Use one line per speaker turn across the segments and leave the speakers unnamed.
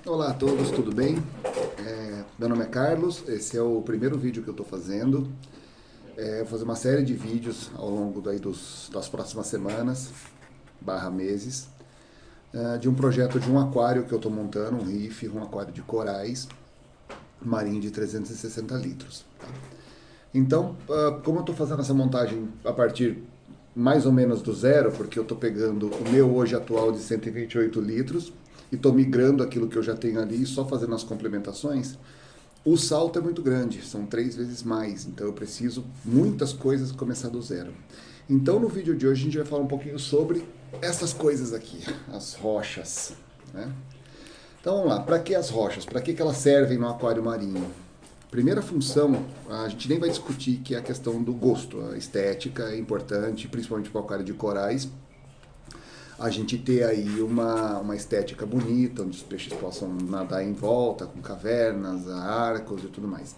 Olá a todos, tudo bem? Meu nome é Carlos, esse é o primeiro vídeo que eu estou fazendo. Vou fazer uma série de vídeos ao longo das próximas semanas, meses, de um projeto de um aquário que eu estou montando, um reef, um aquário de corais, marinho de 360 litros. Tá? Então, como eu estou fazendo essa montagem a partir mais ou menos do zero, porque eu estou pegando o meu hoje atual de 128 litros e estou migrando aquilo que eu já tenho ali, só fazendo as complementações, o salto é muito grande, são 3 vezes mais, então eu preciso muitas coisas começar do zero. Então no vídeo de hoje a gente vai falar um pouquinho sobre essas coisas aqui, as rochas, né? Então vamos lá, para que as rochas? Para que elas servem no aquário marinho? Primeira função, a gente nem vai discutir, que é a questão do gosto. A estética é importante, principalmente para o aquário de corais. A gente ter aí uma estética bonita, onde os peixes possam nadar em volta, com cavernas, arcos e tudo mais.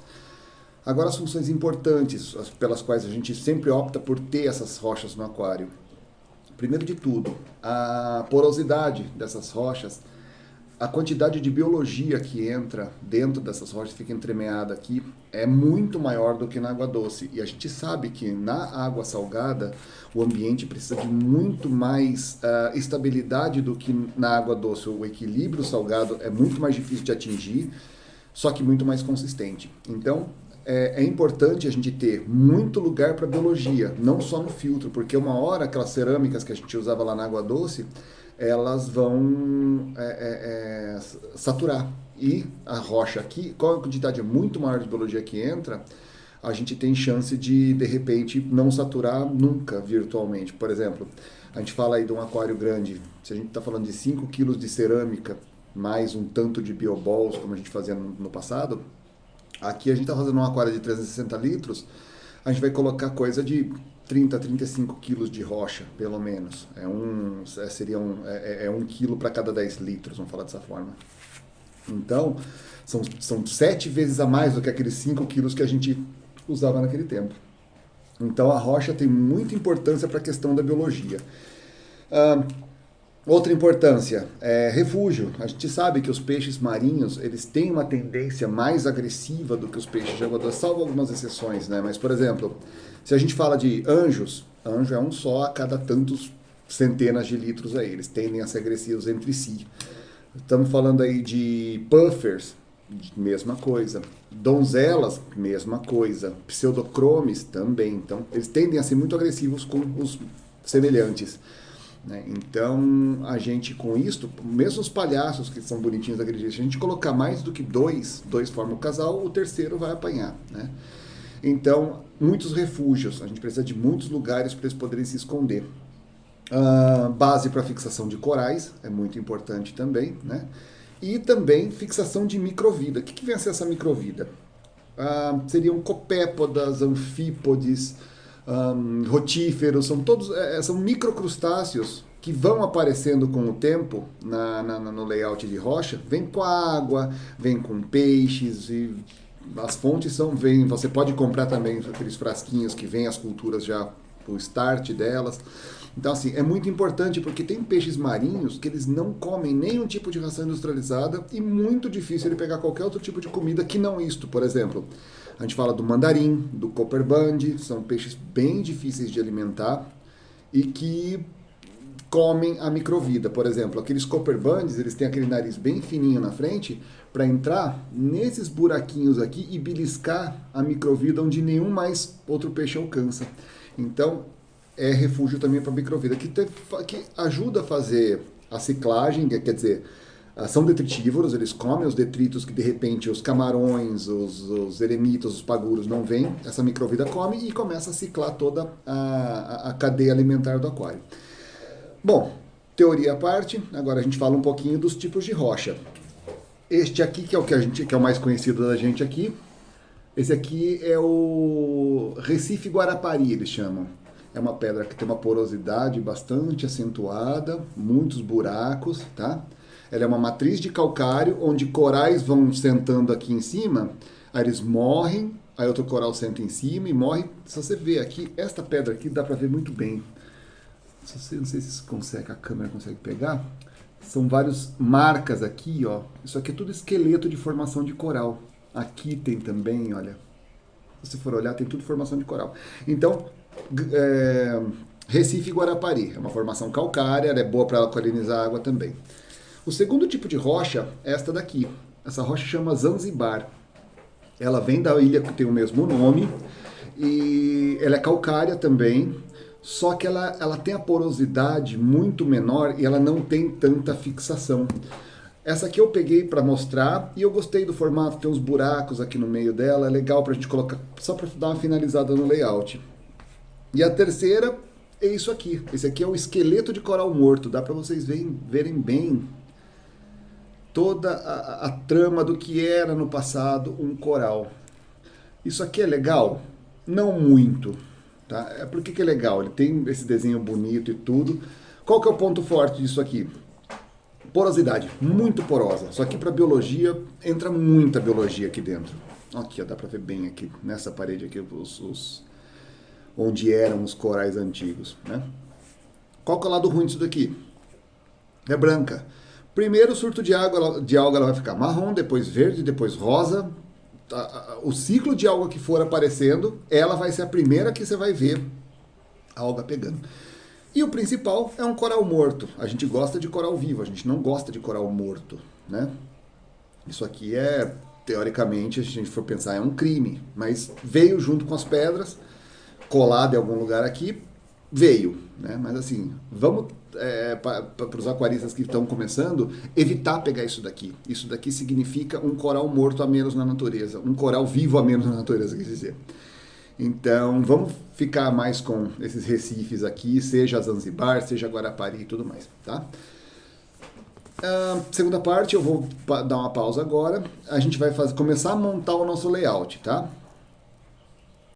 Agora as funções importantes, pelas quais a gente sempre opta por ter essas rochas no aquário. Primeiro de tudo, a porosidade dessas rochas, a quantidade de biologia que entra dentro dessas rochas, fica entremeada aqui, é muito maior do que na água doce. E a gente sabe que na água salgada o ambiente precisa de muito mais estabilidade do que na água doce. O equilíbrio salgado é muito mais difícil de atingir, só que muito mais consistente. Então é importante a gente ter muito lugar para biologia, não só no filtro, porque uma hora aquelas cerâmicas que a gente usava lá na água doce, elas vão saturar. E a rocha aqui, com a quantidade muito maior de biologia que entra, a gente tem chance de repente, não saturar nunca virtualmente. Por exemplo, a gente fala aí de um aquário grande, se a gente está falando de 5 quilos de cerâmica, mais um tanto de bioballs, como a gente fazia no passado, aqui a gente está fazendo um aquário de 360 litros, a gente vai colocar coisa de 30 a 35 quilos de rocha, pelo menos. Seria um quilo para cada 10 litros, vamos falar dessa forma. Então, são 7 vezes a mais do que aqueles 5 quilos que a gente usava naquele tempo. Então, a rocha tem muita importância para a questão da biologia. Outra importância é refúgio. A gente sabe que os peixes marinhos, eles têm uma tendência mais agressiva do que os peixes de água doce, salvo algumas exceções, né? Mas, por exemplo, se a gente fala de anjos, anjo é um só a cada tantos centenas de litros aí, eles tendem a ser agressivos entre si. Estamos falando aí de puffers, mesma coisa. Donzelas, mesma coisa. Pseudocromes, também. Então, eles tendem a ser muito agressivos com os semelhantes. Então, a gente com isso, mesmo os palhaços que são bonitinhos, agressivos, se a gente colocar mais do que dois formam o casal, o terceiro vai apanhar, né? Então, muitos refúgios, a gente precisa de muitos lugares para eles poderem se esconder. Base para fixação de corais, é muito importante também, né? E também fixação de microvida. O que vem a ser essa microvida? Seriam copépodas, anfípodes, rotíferos, são microcrustáceos que vão aparecendo com o tempo no layout de rocha, vem com água, vem com peixes, e as fontes você pode comprar também aqueles frasquinhos que vem as culturas já, o start delas. Então assim, é muito importante porque tem peixes marinhos que eles não comem nenhum tipo de ração industrializada e muito difícil ele pegar qualquer outro tipo de comida que não isto. Por exemplo, a gente fala do mandarim, do copperbund, são peixes bem difíceis de alimentar e que comem a microvida. Por exemplo, aqueles copperbunds, eles têm aquele nariz bem fininho na frente para entrar nesses buraquinhos aqui e beliscar a microvida onde nenhum mais outro peixe alcança. Então, é refúgio também para a microvida, que ajuda a fazer a ciclagem, quer dizer, são detritívoros, eles comem os detritos que de repente os camarões, os eremitas, os paguros não vêm, essa microvida come e começa a ciclar toda a cadeia alimentar do aquário. Bom, teoria à parte, agora a gente fala um pouquinho dos tipos de rocha. Este aqui, que é o mais conhecido da gente aqui, esse aqui é o Recife Guarapari, eles chamam. É uma pedra que tem uma porosidade bastante acentuada, muitos buracos, tá? Ela é uma matriz de calcário, onde corais vão sentando aqui em cima, aí eles morrem, aí outro coral senta em cima e morre. Se você ver aqui, esta pedra aqui dá para ver muito bem. Não sei se a câmera consegue pegar. São várias marcas aqui, ó. Isso aqui é tudo esqueleto de formação de coral. Aqui tem também, olha. Se você for olhar, tem tudo formação de coral. Então, Recife Guarapari é uma formação calcária, ela é boa para alcalinizar a água também. O segundo tipo de rocha é esta daqui. Essa rocha chama Zanzibar. Ela vem da ilha que tem o mesmo nome e ela é calcária também, só que ela tem a porosidade muito menor e ela não tem tanta fixação. Essa aqui eu peguei para mostrar e eu gostei do formato, tem uns buracos aqui no meio dela, é legal para a gente colocar, só para dar uma finalizada no layout. E a terceira é isso aqui. Esse aqui é o esqueleto de coral morto, dá para vocês verem bem toda a trama do que era no passado um coral. Isso aqui é legal? Não muito. Tá? Por que é legal? Ele tem esse desenho bonito e tudo. Qual que é o ponto forte disso aqui? Porosidade, muito porosa. Só que para biologia, entra muita biologia aqui dentro. Aqui, ó, dá para ver bem aqui, nessa parede aqui, onde eram os corais antigos. Né? Qual que é o lado ruim disso daqui? É branca. Primeiro o surto de alga ela vai ficar marrom, depois verde, depois rosa. O ciclo de alga que for aparecendo, ela vai ser a primeira que você vai ver a alga pegando. E o principal é um coral morto. A gente gosta de coral vivo, a gente não gosta de coral morto, né? Isso aqui é, teoricamente, se a gente for pensar, é um crime. Mas veio junto com as pedras, colado em algum lugar aqui, veio, né? Mas assim, vamos, para os aquaristas que estão começando, evitar pegar isso daqui. Isso daqui significa um coral morto a menos na natureza, um coral vivo a menos na natureza, quer dizer. Então, vamos ficar mais com esses recifes aqui, seja Zanzibar, seja Guarapari e tudo mais, tá? Segunda parte, eu vou dar uma pausa agora. A gente vai começar a montar o nosso layout, tá?